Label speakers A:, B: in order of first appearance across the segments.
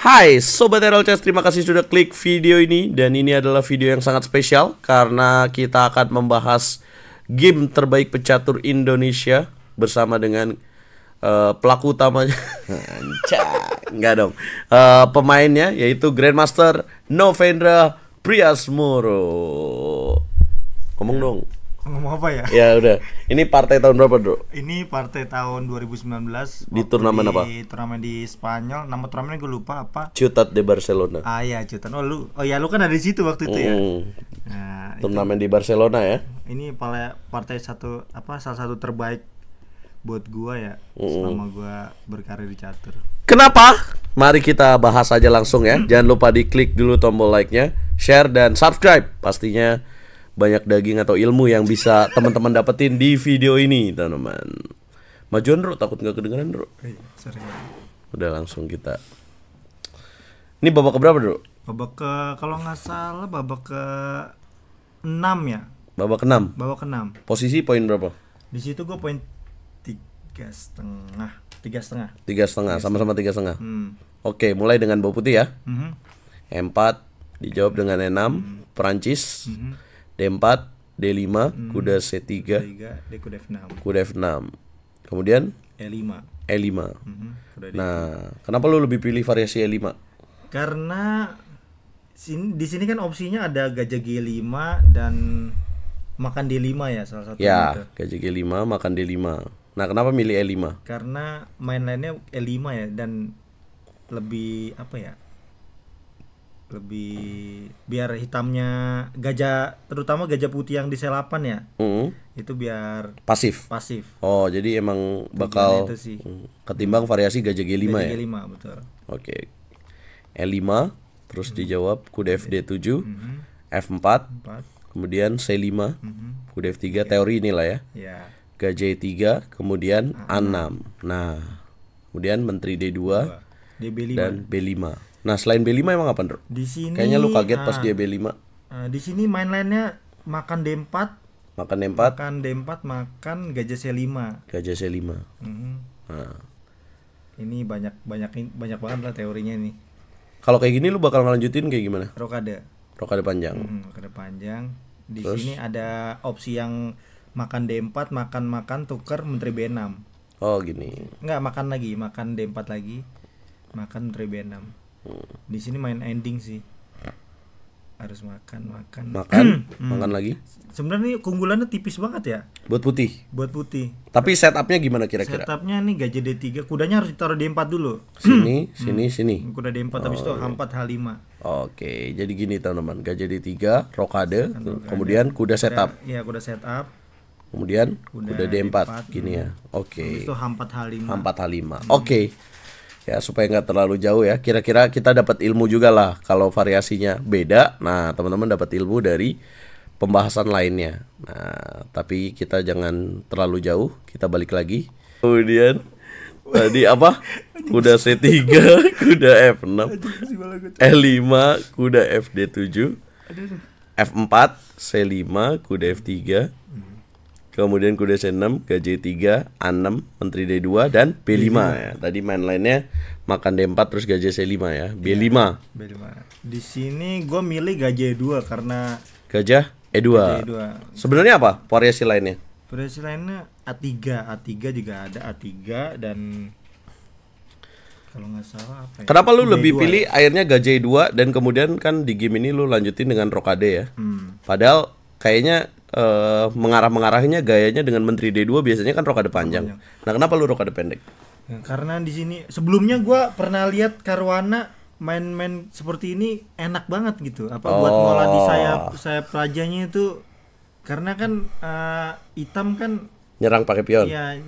A: Hai Sobat RLCS, terima kasih sudah klik video ini. Dan ini adalah video yang sangat spesial karena kita akan membahas game terbaik pecatur Indonesia bersama dengan pelaku utamanya. Enggak dong, pemainnya yaitu Grandmaster Novendra Priasmoro. Ngomong dong.
B: Ngomong apa ya?
A: Ya udah. Ini partai tahun berapa, Bro?
B: Ini partai tahun 2019
A: Di turnamen apa?
B: Di turnamen di Spanyol. Nama turnamennya gue lupa apa.
A: Ciutat de Barcelona.
B: Ah ya, Ciutat. Lu kan ada di situ waktu itu ya. Nah,
A: turnamen di Barcelona ya.
B: Ini partai salah satu terbaik buat gua ya selama gua berkarir di catur.
A: Kenapa? Mari kita bahas aja langsung ya. Jangan lupa diklik dulu tombol like-nya, share dan subscribe. Pastinya banyak daging atau ilmu yang bisa teman-teman dapetin di video ini, teman-teman. Majuan, Bro, takut nggak kedengeran, Bro.
B: Sorry.
A: Udah langsung kita. Ini babak keberapa, Bro?
B: Kalau nggak salah babak ke 6 ya.
A: Babak ke-6.
B: Babak ke-6.
A: Posisi poin berapa?
B: Di situ gue poin 3,5.
A: 3,5, sama-sama 3,5. Oke, mulai dengan bawah putih ya. E4 dijawab dengan E6, Perancis. D4, D5, kuda C3,
B: kuda F6.
A: Kuda F6. Kemudian
B: E5.
A: E5. Nah, kenapa lu lebih pilih variasi E5?
B: Karena di sini kan opsinya ada gajah G5 dan makan D5 ya, salah satu.
A: Ya, gajah G5 makan D5. Nah, kenapa milih E5?
B: Karena main lainnya E5 ya, dan lebih apa ya? Lebih biar hitamnya gajah, terutama gajah putih yang di sel 8 ya. Itu biar
A: pasif. Oh, jadi emang bakal
B: itu sih.
A: Ketimbang variasi gajah G5 ya.
B: Gajah G5, betul.
A: Oke. E5 terus dijawab kuda FD7, F4, kemudian C5, kuda F3, teori inilah ya.
B: Ya.
A: Gajah E3, kemudian A6. Nah, kemudian menteri D2,
B: DB5
A: dan B5. Nah, selain B5 emang apa, Bro?
B: Di sini
A: kayaknya lu kaget pas dia B5.
B: Di sini main lainnya makan D4.
A: Makan D4.
B: Makan gajah C5.
A: Gajah C5.
B: Nah. Ini banyak banget lah teorinya nih.
A: Kalau kayak gini lu bakal ngelanjutin kayak gimana?
B: Rokade
A: panjang.
B: Rokade panjang. Di sini ada opsi yang makan D4, makan tukar menteri B6.
A: Oh, gini.
B: Enggak, makan D4 lagi. Makan menteri B6. Di sini main ending sih. Harus makan
A: lagi.
B: Sebenarnya keunggulannya tipis banget ya.
A: Buat putih. Tapi setupnya gimana kira-kira?
B: Setupnya nih gajah D3, kudanya harus ditaruh D4 dulu.
A: Sini.
B: Kuda D4 habis itu H4 H5.
A: Oke, jadi gini teman-teman, gajah D3, rokade, kemudian kuda setup.
B: Iya, kuda setup.
A: Kemudian kuda D4 gini ya. Oke.
B: Habis itu H4 H5.
A: Oke. Ya, supaya nggak terlalu jauh ya. Kira-kira kita dapat ilmu juga lah. Kalau variasinya beda, nah teman-teman dapat ilmu dari pembahasan lainnya. Nah, tapi kita jangan terlalu jauh. Kita balik lagi. Kemudian tadi apa? Kuda C3, kuda F6, E5, kuda FD7, F4, C5, kuda F3. Kemudian kuda C6, gajah 3, A6, menteri D2, dan B5 ya. Tadi main lainnya makan D4 terus gajah C5 ya. B5.
B: Di sini gue milih gajah E2 karena
A: gajah E2. Sebenarnya apa variasi lainnya?
B: Variasi lainnya A3 juga ada A3 dan kalau nggak salah apa ya?
A: Kenapa lu lebih pilih akhirnya gajah E2 dan kemudian kan di game ini lu lanjutin dengan rokade ya? Padahal kayaknya mengarahnya gayanya dengan menteri D2 biasanya kan rokade panjang. Nah, kenapa lu rokade pendek?
B: Ya, karena di sini sebelumnya gua pernah lihat Caruana main seperti ini enak banget gitu. Buat ngolah di sayap rajanya itu, karena kan hitam kan
A: nyerang pakai pion.
B: Iya,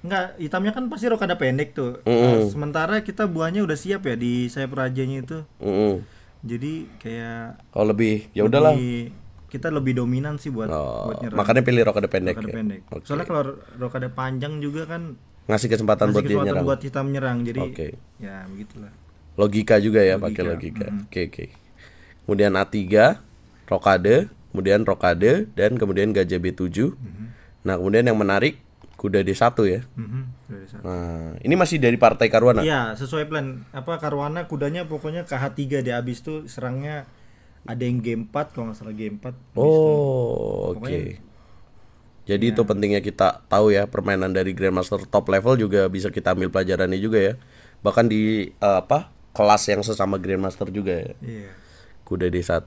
B: enggak, hitamnya kan pasti rokade pendek tuh. Sementara kita buahnya udah siap ya di sayap rajanya itu. Jadi kayak
A: lebih ya udahlah.
B: Kita lebih dominan sih buat nyerang.
A: Makanya pilih rokade pendek.
B: Okay. Soalnya kalau rokade panjang juga kan
A: ngasih kesempatan buat dia nyerang.
B: Buat hitam nyerang. Jadi ya begitulah.
A: Logika juga ya, pakai logika. Oke. Kemudian A3, rokade, kemudian rokade dan kemudian gajah B7. Nah, kemudian yang menarik kuda D1 ya.
B: Dari sana.
A: Nah, ini masih dari partai Caruana.
B: Iya, sesuai plan. Caruana kudanya pokoknya KH3 dia habis itu serangnya ada yang G4 kalau nggak salah G4.
A: Oh, oke. Jadi itu pentingnya kita tahu ya, permainan dari Grandmaster top level juga bisa kita ambil pelajarannya juga ya. Bahkan di kelas yang sesama Grandmaster juga ya.
B: Iya.
A: Kuda D1.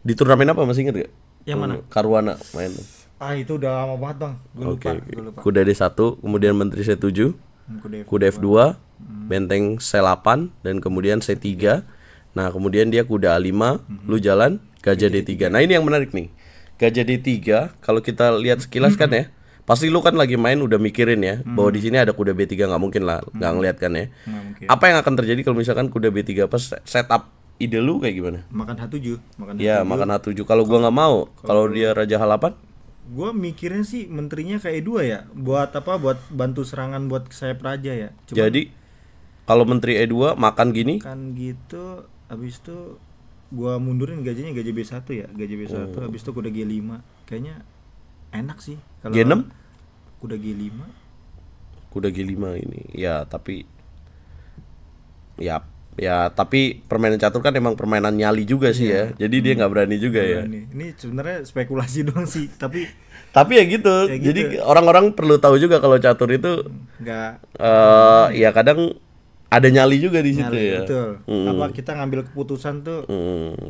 A: Di turnamen apa masih inget gak?
B: Yang mana?
A: Caruana main.
B: Itu udah lama banget, Bang. Gue
A: Oke.
B: lupa.
A: Kuda D1, kemudian Menteri C7, kuda F2, benteng C8 dan kemudian C3. Nah, kemudian dia kuda A5, lu jalan gajah D3. Nah, ini yang menarik nih. Gajah D3 kalau kita lihat sekilas kan ya, pasti lu kan lagi main udah mikirin ya bahwa di sini ada kuda B3, nggak mungkin lah nggak ngeliat kan ya.
B: Nggak mungkin.
A: Apa yang akan terjadi kalau misalkan kuda B3 setup ide lu kayak gimana?
B: Makan H7,
A: Ya, makan H7. Kalau gua nggak mau, kalau dia Raja H8,
B: Gua mikirin sih menterinya kayak E2 ya. Buat Buat bantu serangan buat sayap raja ya.
A: jadi kalau Menteri E2 makan gini,
B: Kan gitu, habis itu gua mundurin gajahnya gajah B1 ya. Gajah B1 habis itu kuda G5. Kayaknya enak sih kalau
A: G6?
B: kuda G5.
A: Kuda G5 ini. Ya tapi permainan catur kan emang permainan nyali juga sih ya. Jadi dia nggak berani juga ya.
B: Ini sebenarnya spekulasi doang sih, tapi
A: Tapi ya gitu. Jadi orang-orang perlu tahu juga kalau catur itu
B: enggak
A: ya kadang ada nyali juga di situ ya.
B: betul. Kita ngambil keputusan tuh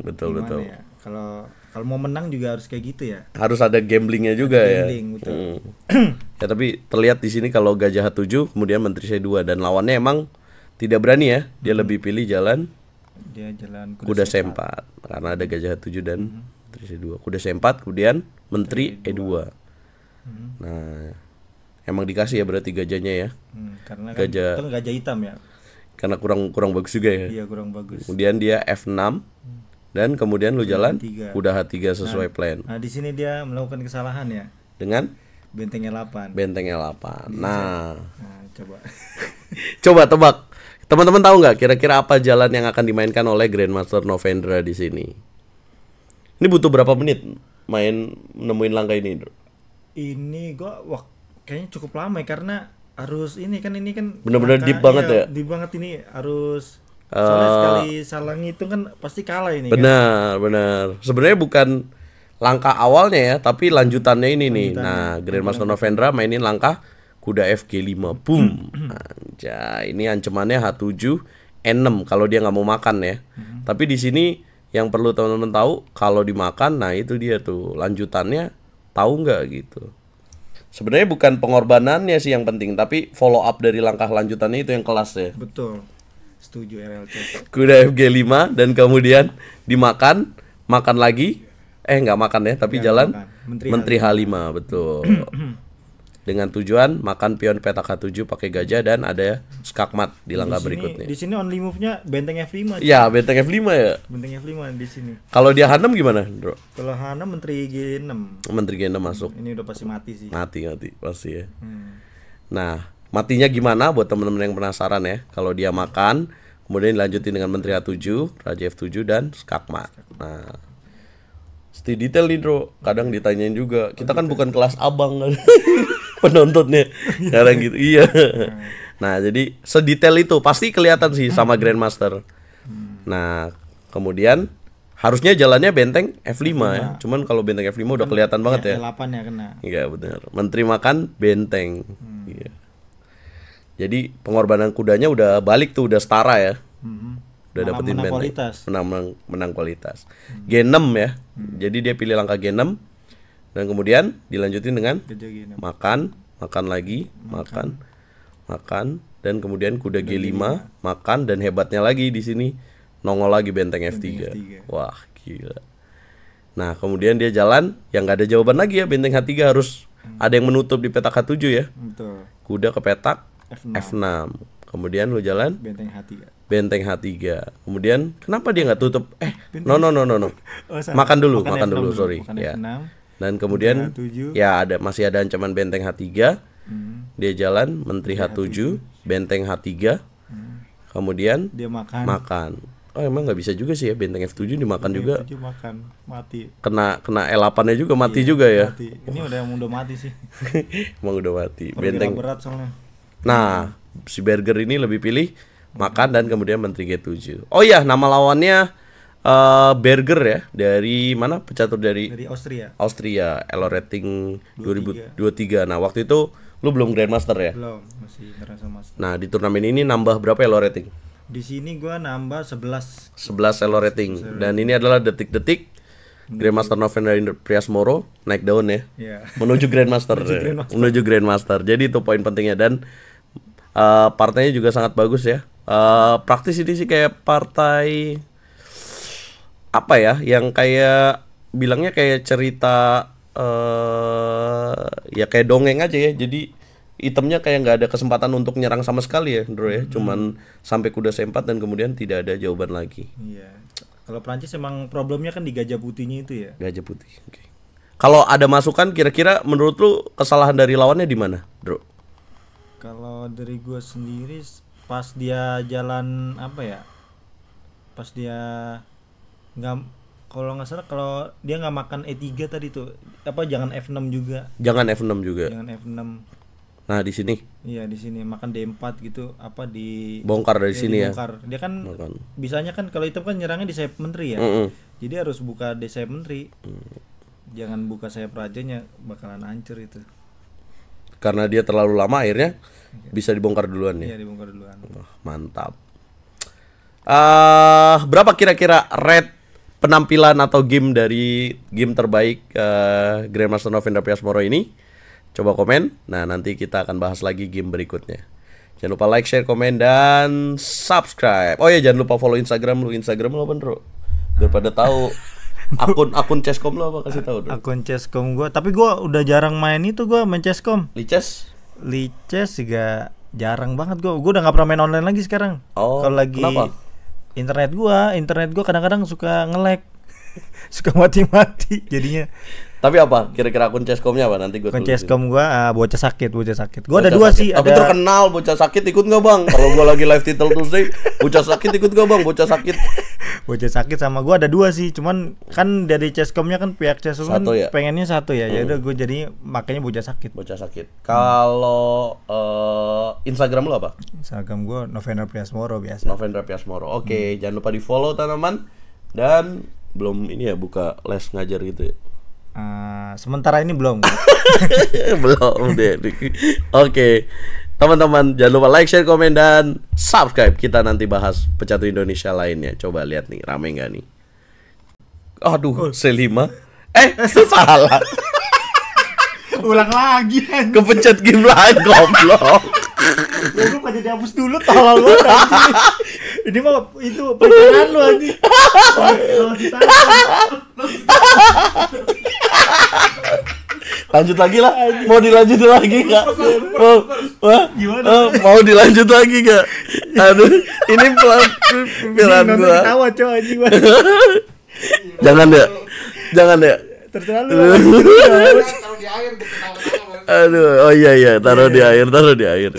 A: Betul.
B: ya. Kalau mau menang juga harus kayak gitu ya.
A: Harus ada gamblingnya juga ya.
B: Gambling, betul.
A: Ya tapi terlihat di sini kalau gajah H7 kemudian Menteri C2 dan lawannya emang tidak berani ya. Dia lebih pilih jalan
B: Dia jalan
A: kuda C4 karena ada gajah H7 dan Menteri C2. Kuda C4 kemudian Menteri E2. Nah, emang dikasih ya berarti gajahnya ya.
B: Karena
A: Gajah-
B: kan gajah hitam ya.
A: Karena kurang bagus juga ya.
B: Iya, kurang bagus.
A: Kemudian dia F6 dan kemudian lu jalan
B: H3.
A: kuda H3 sesuai plan
B: Nah, di sini dia melakukan kesalahan ya.
A: dengan
B: Benteng L8.
A: benteng L8. Nah,
B: Nah, coba.
A: coba tebak. Teman-teman tahu nggak kira-kira apa jalan yang akan dimainkan oleh Grandmaster Novendra di sini? Ini butuh berapa menit main nemuin langkah ini, Bro?
B: Ini kayaknya cukup lama ya karena harus ini kan
A: Bener-bener deep banget ya?
B: Deep banget ini harus soalnya sekali salah ngitung kan pasti kalah ini kan.
A: Benar. Sebenarnya bukan langkah awalnya ya, tapi lanjutannya ini nih. Nah, Grandmaster Novendra mainin langkah kuda FG5. Boom. Anjay, ini ancamannya H7 N6 kalau dia nggak mau makan ya. Tapi di sini yang perlu teman-teman tahu kalau dimakan, nah itu dia tuh lanjutannya tahu nggak gitu. Sebenarnya bukan pengorbanannya sih yang penting, tapi follow up dari langkah lanjutannya itu yang kelas ya.
B: Betul. Setuju RLC.
A: Kuda FG5 dan kemudian dimakan, makan lagi. Nggak makan ya, tapi jalan
B: makan.
A: Menteri H5, betul. Dengan tujuan makan pion petak H7 pakai gajah dan ada skakmat di langkah berikutnya.
B: Di sini only move-nya benteng F5.
A: Ya, benteng F5 ya.
B: Benteng F5 di sini.
A: Kalau dia H6 gimana, Bro?
B: Kalau Hana menteri G6.
A: Menteri G6 masuk.
B: Ini udah pasti mati sih.
A: Mati pasti ya. Nah, matinya gimana buat teman-teman yang penasaran ya? Kalau dia makan, kemudian dilanjutin dengan Menteri H7, Raja F7 dan skakmat. Nah, mesti detail nih, Bro. Kadang ditanyain juga. Kita kan bukan kelas abang kan. Penontonnya. Kadang gitu. Iya. Nah, jadi sedetail itu pasti kelihatan sih sama Grandmaster. Nah, kemudian harusnya jalannya benteng F5 ya. Cuman kalau benteng F5 udah kelihatan banget ya.
B: L8 ya kena.
A: Iya, benar. Menteri makan benteng. Iya. Jadi pengorbanan kudanya udah balik tuh, udah setara ya. Udah dapetin
B: menang
A: benteng.
B: kualitas.
A: Menang kualitas. G6 ya. Jadi dia pilih langkah G6 dan kemudian dilanjutin dengan
B: Gajah G6.
A: makan lagi, makan dan kemudian kuda G5 makan dan hebatnya lagi di sini nongol lagi benteng F3. Wah, gila. Nah, kemudian dia jalan yang nggak ada jawaban lagi ya, benteng H3 harus ada yang menutup di petak H7 ya.
B: Betul.
A: Kuda ke petak
B: F6.
A: F6. Kemudian lu jalan
B: Benteng H3.
A: benteng H3. Kemudian kenapa dia nggak tutup? No.
B: Oh, salah.
A: Makan dulu,
B: Makan F6
A: sorry.
B: Makan
A: Ya.
B: F6.
A: Dan kemudian
B: H7.
A: ya masih ada ancaman benteng H3. Dia jalan Menteri H7, benteng H3. Kemudian
B: Dia makan.
A: makan. Oh emang nggak bisa juga sih ya, benteng F7 dimakan juga.
B: F7 makan mati.
A: Kena L8-nya juga mati
B: Iya,
A: juga ya.
B: mati. Ini udah mati sih.
A: Emang udah mati.
B: Perwira
A: Benteng.
B: berat soalnya.
A: Nah, si Berger ini lebih pilih makan dan kemudian Menteri G7. Oh iya, nama lawannya Berger ya, dari mana? Pecatur dari
B: Austria.
A: Austria, Elo rating 2023. Nah, waktu itu lu belum Grandmaster ya?
B: Belum, masih International Master.
A: Nah, di turnamen ini nambah berapa Elo rating?
B: Di sini gua nambah 11.
A: 11 Elo rating. Dan ini adalah detik-detik Grandmaster Novendra Priasmoro naik daun ya.
B: Iya.
A: Menuju Grandmaster. Menuju Grandmaster. Jadi itu poin pentingnya, dan partainya juga sangat bagus ya. Praktis ini sih kayak partai apa ya, yang kayak bilangnya kayak cerita ya kayak dongeng aja ya. Jadi itemnya kayak nggak ada kesempatan untuk nyerang sama sekali ya, Bro ya. Cuman sampai kuda C4 dan kemudian tidak ada jawaban lagi.
B: Iya. Kalau Prancis emang problemnya kan di gajah putihnya itu ya.
A: Gajah putih. Oke. Kalau ada masukan kira-kira menurut lu kesalahan dari lawannya di mana, Bro?
B: Kalau dari gua sendiri pas dia jalan apa ya? Pas dia nggak, kalau nggak salah kalau dia nggak makan E3 tadi tuh, apa jangan F6 juga.
A: Jangan F6 juga.
B: Jangan F6.
A: Nah, di sini
B: Iya, di sini makan D4 gitu, apa di
A: bongkar dari sini ya.
B: dibongkar. Dia kan
A: Makan.
B: bisanya kan kalau itu kan nyerangnya di sayap menteri ya.
A: Mm-mm.
B: Jadi harus buka di sayap menteri. Jangan buka sayap rajanya, bakalan hancur itu.
A: Karena dia terlalu lama akhirnya bisa dibongkar duluan ya.
B: Iya, dibongkar duluan.
A: Wah, mantap. Berapa kira-kira rate penampilan atau game dari game terbaik Grandmaster Novendra Priasmoro ini? Coba komen. Nah, nanti kita akan bahas lagi game berikutnya. Jangan lupa like, share, komen, dan subscribe. Oh ya, jangan lupa follow Instagram lu. Instagram lu apa, Bro? Daripada tahu akun Chesscom lu apa, kasih tahu, Bro.
B: Akun Chesscom gua, tapi gua udah jarang main itu, gua main Chesscom.
A: Lices?
B: Lices juga jarang banget gua. Gua udah nggak pernah main online lagi sekarang.
A: Oh,
B: kalau lagi
A: kenapa?
B: internet gua kadang-kadang suka nge-lag. Suka mati-mati jadinya.
A: Tapi apa? Kira-kira akun Chesscomnya apa? Nanti gue
B: Akun
A: tulis.
B: Chesscom gua bocah sakit. Gua ada
A: Bocah
B: dua
A: sakit.
B: sih,
A: Tapi
B: ada
A: terkenal bocah sakit ikut nggak bang? Kalau gue lagi live title Tuesday, bocah sakit ikut nggak bang? Bocah sakit.
B: bocah sakit sama gua ada dua sih. Cuman kan dari Chesscomnya kan pihak Chesscom kan
A: Satu ya?
B: pengennya satu ya. Ya udah gua jadi makanya bocah sakit.
A: Bocah sakit. Kalau Instagram lo apa?
B: Instagram gua Novendra Priasmoro biasa.
A: Novendra Priasmoro. Oke, jangan lupa di follow teman-teman. Dan belum ini ya buka les ngajar gitu ya.
B: Sementara ini belum.
A: Belum deh. Oke. Teman-teman jangan lupa like, share, komen, dan subscribe. Kita nanti bahas pecatur Indonesia lainnya. Coba lihat nih, rame nggak nih? Aduh, C5. Salah.
B: Ulang lagi anjing.
A: Kepencet game lain goblok.
B: Lu pada dihapus dulu tolol lu anjing. Ini mah itu pegangan lu anjing.
A: Lanjut lagi lah. Mau dilanjut lagi enggak? Mau dilanjut lagi enggak? Aduh, ini pilihan gua.
B: Ketawa coy anjing.
A: Jangan ya. Jangan ya.
B: Terserah lu.
C: Taruh di air gitu, taruh-taruh.
A: Aduh, oh iya, taruh di air.